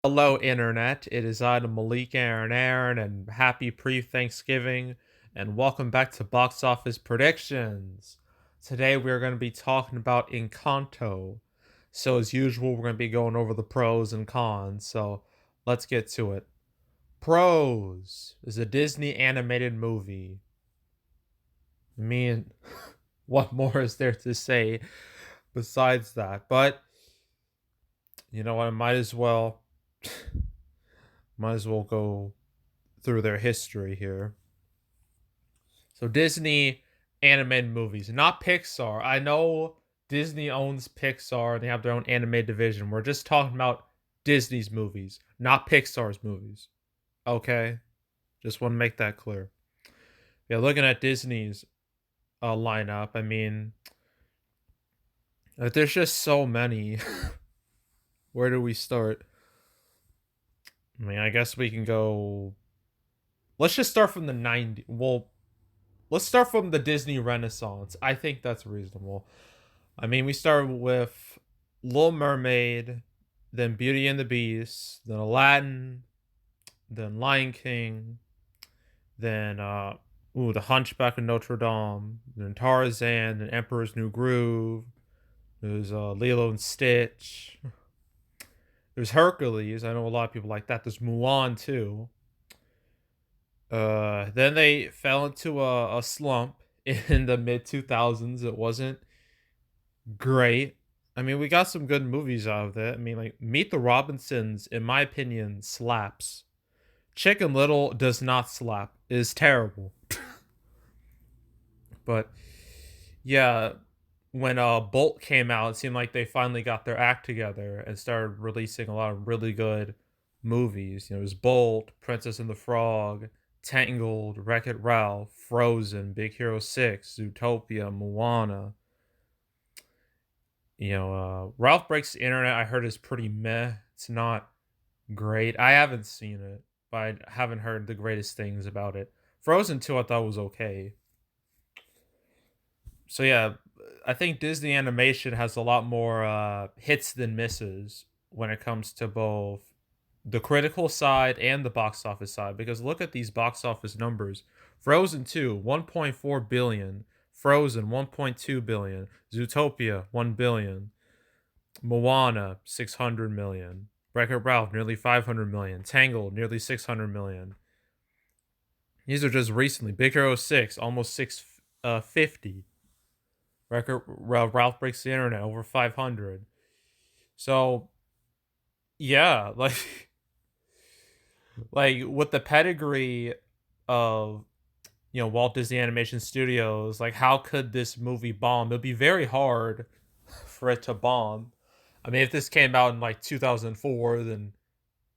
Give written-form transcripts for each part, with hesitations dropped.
Hello, Internet. It is I, the Malik Aaron, and happy pre-Thanksgiving, and welcome back to Box Office Predictions. Today we're going to be talking about Encanto. So as usual, we're going to be going over the pros and cons, so let's get to it. Pros is a Disney animated movie. I mean, what more is there to say besides that? But, you know what, I might as well go through their history here. So Disney animated movies, not Pixar. I know Disney owns Pixar and they have their own anime division. We're just talking about Disney's movies, not Pixar's movies. Okay? Just want to make that clear. Yeah, looking at Disney's lineup, I mean, there's just so many. Where do we start? I mean, I guess we can go. Let's just start from the 90s. Well, let's start from the Disney Renaissance. I think that's reasonable. I mean, we started with Little Mermaid, then Beauty and the Beast, then Aladdin, then Lion King, then The Hunchback of Notre Dame, then Tarzan, then Emperor's New Groove. There's Lilo and Stitch. There's Hercules. I know a lot of people like that. There's Mulan too. Then they fell into a slump in the mid 2000s. It wasn't great. I mean, we got some good movies out of it. I mean, like Meet the Robinsons, in my opinion, slaps. Chicken Little does not slap. It is terrible. But yeah, when Bolt came out, it seemed like they finally got their act together and started releasing a lot of really good movies. You know, it was Bolt, Princess and the Frog, Tangled, Wreck-It Ralph, Frozen, Big Hero 6, Zootopia, Moana. Ralph Breaks the Internet, I heard is pretty meh. It's not great. I haven't seen it, but I haven't heard the greatest things about it. Frozen 2 I thought was okay. So yeah, I think Disney Animation has a lot more hits than misses when it comes to both the critical side and the box office side. Because look at these box office numbers: Frozen 2, 1.4 billion; Frozen, 1.2 billion; Zootopia, 1 billion; Moana, 600 million; Wreck-It Ralph, nearly 500 million; Tangled, nearly 600 million. These are just recently. Big Hero 6, almost 650. Ralph Breaks the Internet, over 500. So yeah, like like with the pedigree of Walt Disney Animation Studios, like how could this movie bomb? It'd be very hard for it to bomb. I mean, if this came out in like 2004, then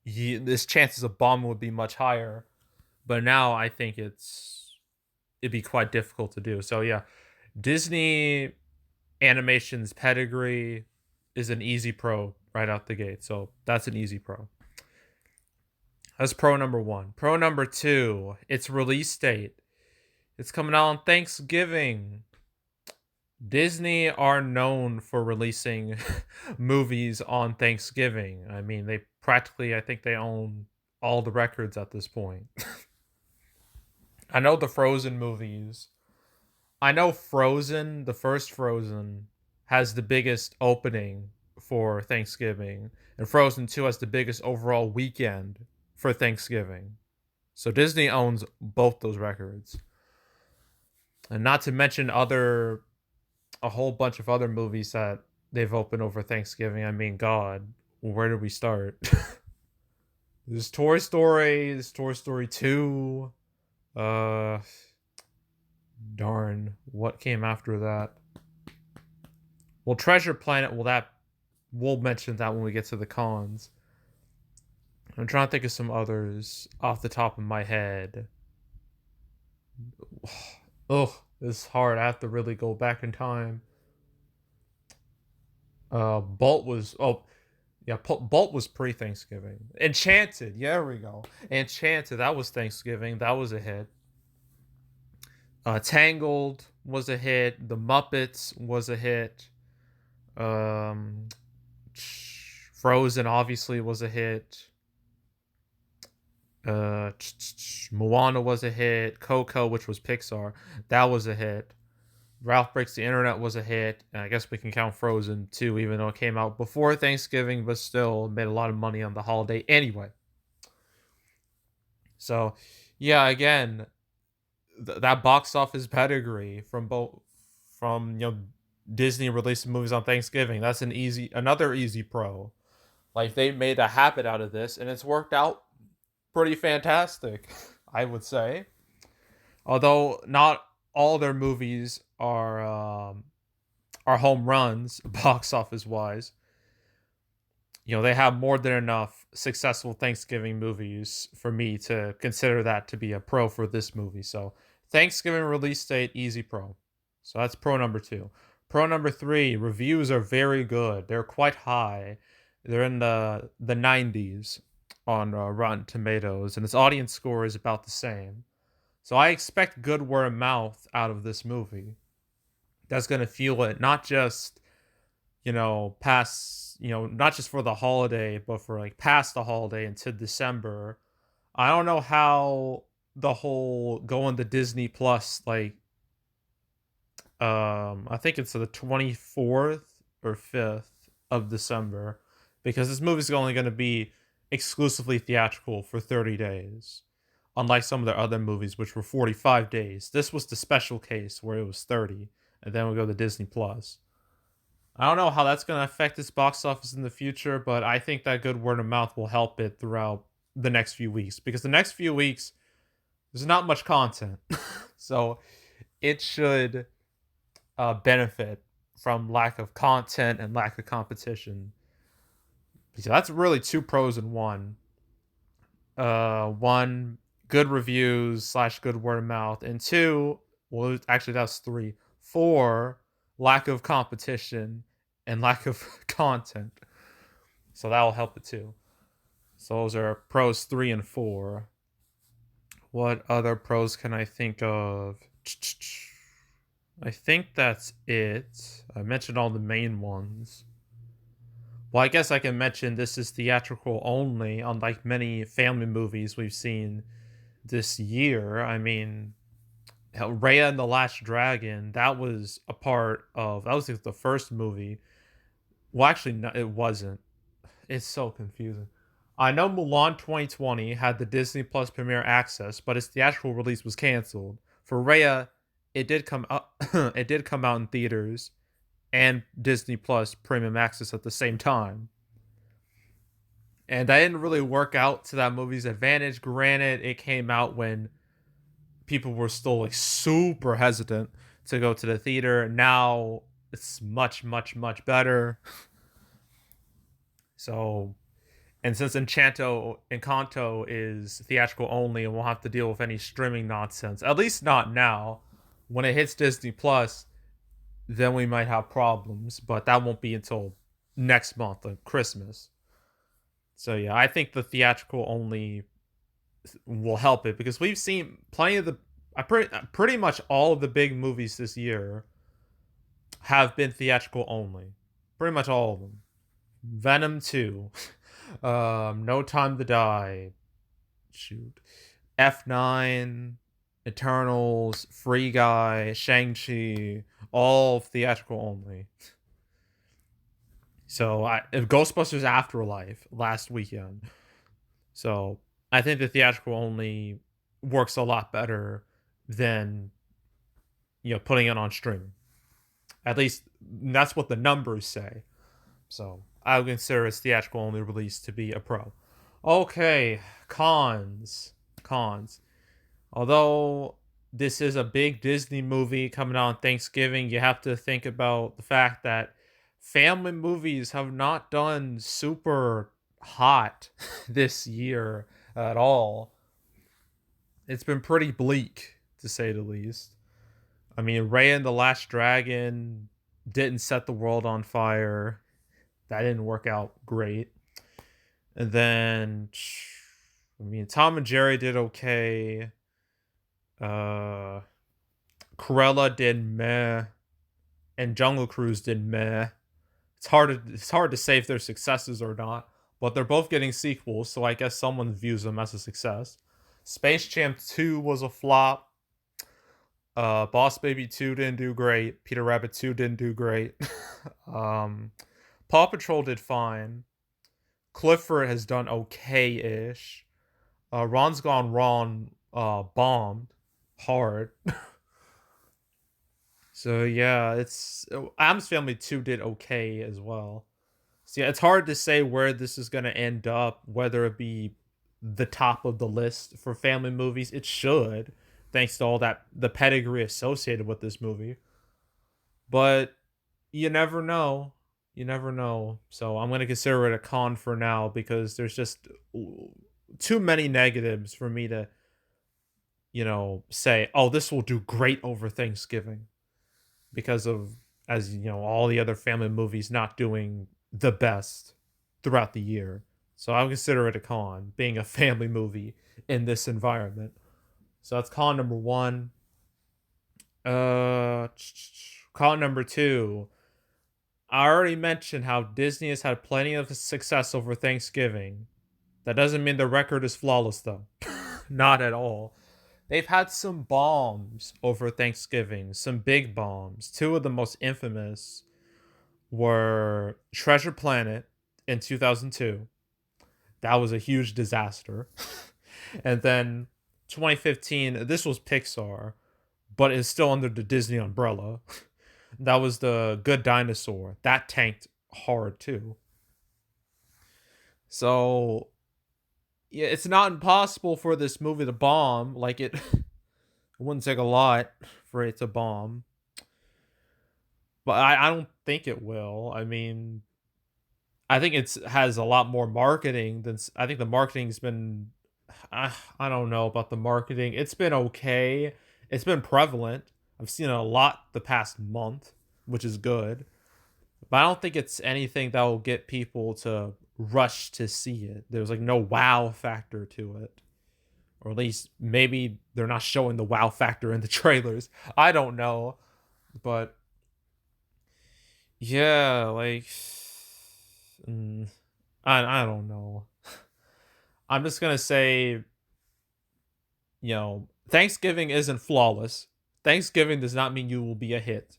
this chances of bombing would be much higher. But now I think it'd be quite difficult to do. So yeah, Disney Animation's pedigree is an easy pro right out the gate. So that's an easy pro. That's pro number one. Pro number two, its release date. It's coming out on Thanksgiving. Disney are known for releasing movies on Thanksgiving. I mean, they practically, I think they own all the records at this point. I know the Frozen movies. I know Frozen, the first Frozen, has the biggest opening for Thanksgiving, and Frozen 2 has the biggest overall weekend for Thanksgiving. So Disney owns both those records. And not to mention a whole bunch of other movies that they've opened over Thanksgiving. I mean, God, where do we start? There's Toy Story, there's Toy Story 2. Uh Darn, what came after that? Well, Treasure Planet, we'll mention that when we get to the cons. I'm trying to think of some others off the top of my head. Oh, this is hard. I have to really go back in time. Bolt was Bolt was pre-Thanksgiving. Enchanted, yeah, there we go. Enchanted, that was Thanksgiving. That was a hit. Tangled was a hit. The Muppets was a hit. Um, Frozen obviously was a hit. Moana was a hit. Coco, which was Pixar, that was a hit. Ralph Breaks the Internet was a hit. And I guess we can count Frozen too, even though it came out before Thanksgiving, but still made a lot of money on the holiday anyway. So, yeah, again, that box office pedigree from Disney releasing movies on Thanksgiving. That's another easy pro. Like they made a habit out of this, and it's worked out pretty fantastic, I would say. Although not all their movies are home runs box office wise. They have more than enough successful Thanksgiving movies for me to consider that to be a pro for this movie. So, Thanksgiving release date, easy pro. So, that's pro number two. Pro number three, reviews are very good. They're quite high. They're in the 90s on Rotten Tomatoes, and its audience score is about the same. So, I expect good word of mouth out of this movie. That's going to fuel it, not just past, not just for the holiday, but for like past the holiday into December. I don't know how the whole going to Disney Plus, like, I think it's the 24th or 5th of December, because this movie's only going to be exclusively theatrical for 30 days. Unlike some of the other movies, which were 45 days. This was the special case where it was 30, and then we go to Disney Plus. I don't know how that's going to affect its box office in the future, but I think that good word of mouth will help it throughout the next few weeks, because the next few weeks there's not much content. So it should benefit from lack of content and lack of competition. So that's really two pros in one. One, good reviews slash good word of mouth, and two, well, actually that's three. Four, lack of competition and lack of content. So that'll help it too. So those are pros three and four. What other pros can I think of? I think that's it. I mentioned all the main ones. Well, I guess I can mention this is theatrical only, unlike many family movies we've seen this year. I mean, Raya and the Last Dragon, that was the first movie. Well, actually, no, it wasn't. It's so confusing. I know Mulan 2020 had the Disney Plus Premiere access, but its theatrical release was canceled. For Raya, it did come out. It did come out in theaters and Disney Plus Premium Access at the same time, and that didn't really work out to that movie's advantage. Granted, it came out when people were still like super hesitant to go to the theater. Now it's much, much, much better. So, and since Encanto is theatrical only and won't have to deal with any streaming nonsense, at least not now. When it hits Disney Plus, then we might have problems, but that won't be until next month, like Christmas. So yeah, I think the theatrical only will help it, because we've seen plenty of pretty much all of the big movies this year have been theatrical only. Pretty much all of them. Venom 2, No Time to Die, shoot, F9, Eternals, Free Guy, Shang-Chi, all theatrical only. So Ghostbusters Afterlife last weekend. So I think the theatrical only works a lot better than putting it on streaming. At least that's what the numbers say. So I would consider its theatrical only release to be a pro. Okay, cons. Cons. Although this is a big Disney movie coming out on Thanksgiving, you have to think about the fact that family movies have not done super hot this year at all. It's been pretty bleak, to say the least. I mean, Raya and the Last Dragon didn't set the world on fire. That didn't work out great. And then, I mean, Tom and Jerry did okay. Cruella did meh, and Jungle Cruise did meh. It's hard to say if they're successes or not. but they're both getting sequels, so I guess someone views them as a success. Space Jam 2 was a flop. Boss Baby 2 didn't do great. Peter Rabbit 2 didn't do great. um, Paw Patrol did fine. Clifford has done okay-ish. Ron's Gone Wrong bombed hard. So yeah, it's Adam's Family 2 did okay as well. So yeah, it's hard to say where this is gonna end up, whether it be the top of the list for family movies. It should, thanks to all that the pedigree associated with this movie. But you never know. You never know. So I'm gonna consider it a con for now because there's just too many negatives for me to, say, oh, this will do great over Thanksgiving because of, as you know, all the other family movies not doing the best throughout the year. So I would consider it a con, being a family movie in this environment. So that's con number one. Uh, Con number two. I already mentioned how Disney has had plenty of success over Thanksgiving. That doesn't mean the record is flawless, though. Not at all. They've had some bombs over Thanksgiving, some big bombs. Two of the most infamous were Treasure Planet in 2002. That was a huge disaster. And then 2015, this was Pixar, but it's still under the Disney umbrella. That was the Good Dinosaur. That tanked hard too. So yeah, it's not impossible for this movie to bomb. Like it wouldn't take a lot for it to bomb. But I don't think it will. I mean, I think it's has a lot more marketing than I think the marketing's been. I don't know about the marketing. It's been okay. It's been prevalent. I've seen it a lot the past month, which is good. But I don't think it's anything that will get people to rush to see it. There's like no wow factor to it. Or at least maybe they're not showing the wow factor in the trailers. I don't know. But yeah, like mm, I don't know. I'm just gonna say, Thanksgiving isn't flawless. Thanksgiving does not mean you will be a hit.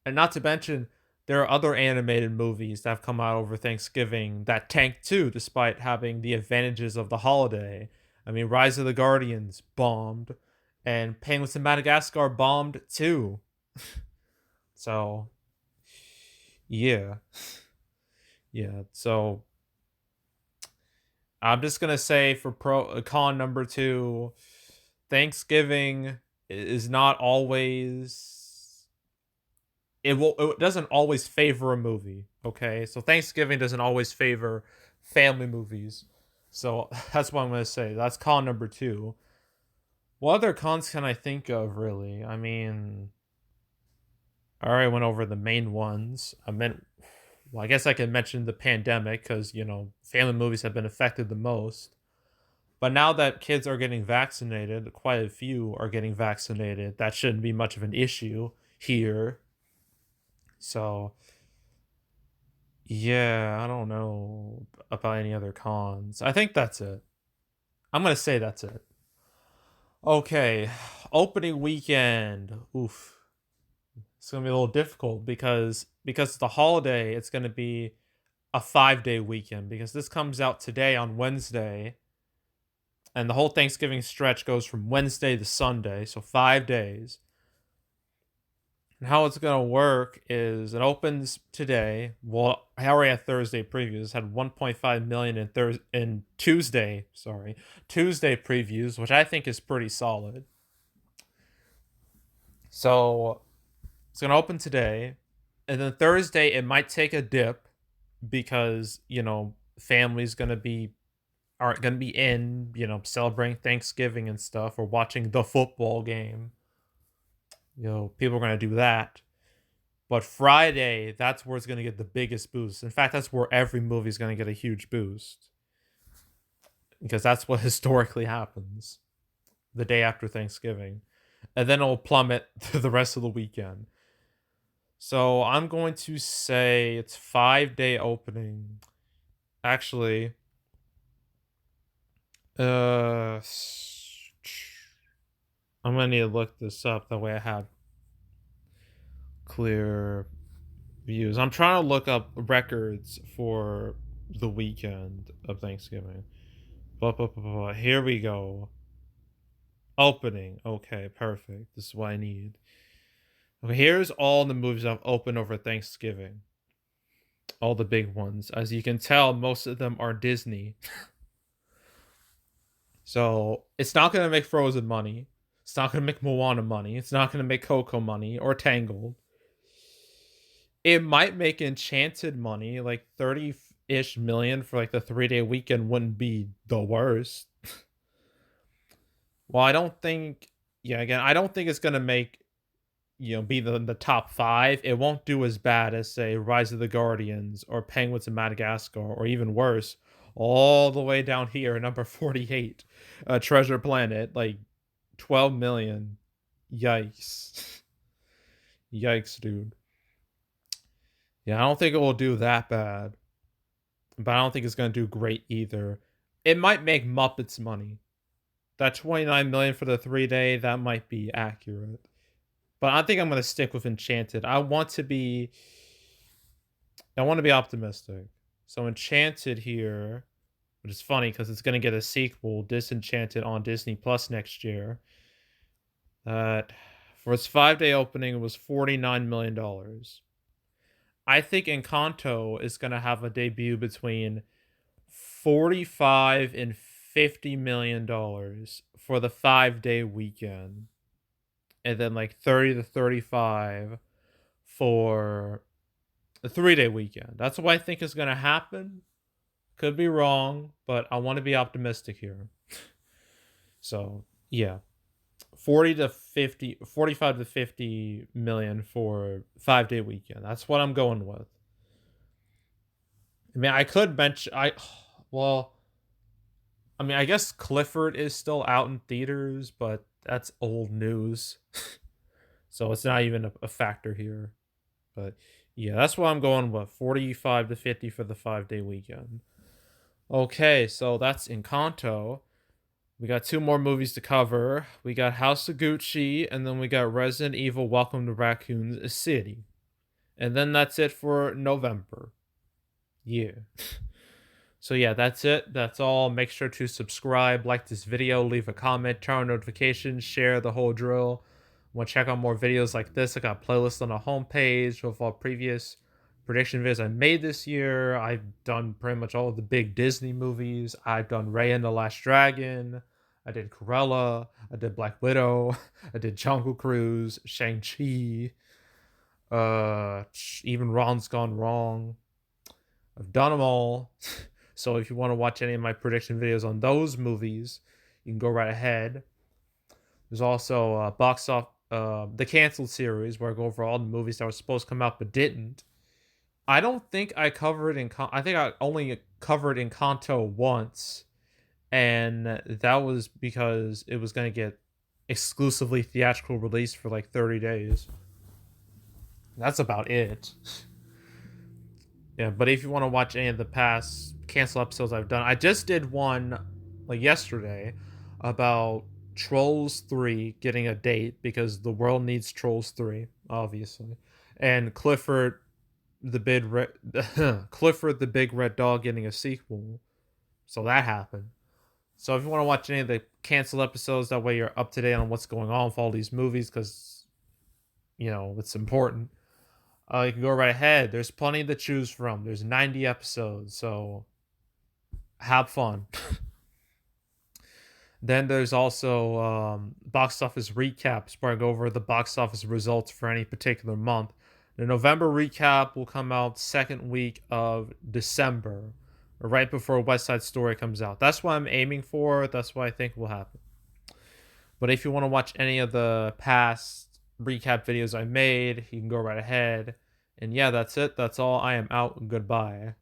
And not to mention, there are other animated movies that have come out over Thanksgiving that tanked too, despite having the advantages of the holiday. I mean, Rise of the Guardians bombed, and Penguins in Madagascar bombed too. So, yeah. Yeah, so I'm just gonna say for con number two, Thanksgiving is not always it doesn't always favor a movie, okay? So Thanksgiving doesn't always favor family movies. So that's what I'm gonna say. That's con number two. What other cons can I think of really? I mean, I already went over the main ones. I guess I can mention the pandemic because, family movies have been affected the most. But now that kids are getting vaccinated, quite a few are getting vaccinated. That shouldn't be much of an issue here. So, yeah, I don't know about any other cons. I think that's it. I'm going to say that's it. Okay, opening weekend. Oof. It's going to be a little difficult because it's the holiday, it's going to be a 5-day weekend because this comes out today on Wednesday and the whole Thanksgiving stretch goes from Wednesday to Sunday, so 5 days. And how it's gonna work is it opens today. Well, I already had Thursday previews. Had 1.5 million in Tuesday previews, which I think is pretty solid. So it's gonna open today, and then Thursday it might take a dip because families aren't gonna be in celebrating Thanksgiving and stuff or watching the football game. People are gonna do that. But Friday, that's where it's going to get the biggest boost. In fact, that's where every movie is going to get a huge boost. Because that's what historically happens the day after Thanksgiving. And then it'll plummet to the rest of the weekend. So I'm going to say it's 5-day opening. Actually, uh, I'm gonna need to look this up. That way I have clear views. I'm trying to look up records for the weekend of Thanksgiving. Blah, blah, blah, blah. Here we go. Opening. Okay, perfect. This is what I need. Okay, here's all the movies I've opened over Thanksgiving. All the big ones. As you can tell, most of them are Disney. So it's not gonna make Frozen money. It's not gonna make Moana money. It's not gonna make Coco money or Tangled. It might make Enchanted money, like 30-ish million for like the 3-day weekend wouldn't be the worst. Well, I don't think yeah, again, I don't think it's gonna make be the top 5. It won't do as bad as say Rise of the Guardians or Penguins of Madagascar or even worse, all the way down here, number 48, Treasure Planet, like 12 million. Yikes. Yikes, dude. Yeah, I don't think it will do that bad. But I don't think it's gonna do great either. It might make Muppets money. That 29 million for the 3-day, that might be accurate. But I think I'm gonna stick with Enchanted. I want to be optimistic. So Enchanted here, which is funny because it's gonna get a sequel, Disenchanted on Disney Plus next year. That for its 5-day opening it was $49 million. I think Encanto is gonna have a debut between 45 and $50 million for the 5-day weekend, and then like 30 to 35 for the 3-day weekend. That's what I think is going to happen. Could be wrong, but I want to be optimistic here. So, yeah. 40 to 50, 45 to 50 million for 5-day weekend. That's what I'm going with. I mean, I could bench well, I mean, I guess Clifford is still out in theaters, but that's old news. So it's not even a factor here. But yeah, that's what I'm going with. 45 to 50 for the 5-day weekend. Okay, so that's Encanto. We got 2 more movies to cover. We got House of Gucci, and then we got Resident Evil Welcome to Raccoon City. And then that's it for November. Yeah. So yeah, that's it. That's all. Make sure to subscribe, like this video, leave a comment, turn on notifications, share the whole drill. Want to check out more videos like this? I got playlists on the homepage with all previous prediction videos I made this year. I've done pretty much all of the big Disney movies. I've done Raya and the Last Dragon. I did Cruella. I did Black Widow. I did Jungle Cruise, Shang-Chi. Even Ron's Gone Wrong. I've done them all. So if you want to watch any of my prediction videos on those movies, you can go right ahead. There's also box off the canceled series where I go over all the movies that were supposed to come out but didn't. I don't think I covered I think I only covered Encanto once, and that was because it was going to get exclusively theatrical release for like 30 days. That's about it. Yeah, but if you want to watch any of the past cancel episodes I've done, I just did one like yesterday about Trolls 3 getting a date because the world needs Trolls 3, obviously. And Clifford the Clifford the Big Red Dog getting a sequel. So that happened. So if you want to watch any of the canceled episodes, that way you're up to date on what's going on with all these movies, because it's important. You can go right ahead. There's plenty to choose from. There's 90 episodes, so have fun. Then there's also box office recaps where I go over the box office results for any particular month. The November recap will come out second week of December, right before West Side Story comes out. That's what I'm aiming for. That's what I think will happen. But if you want to watch any of the past recap videos I made, you can go right ahead. And yeah, that's it. That's all. I am out. Goodbye.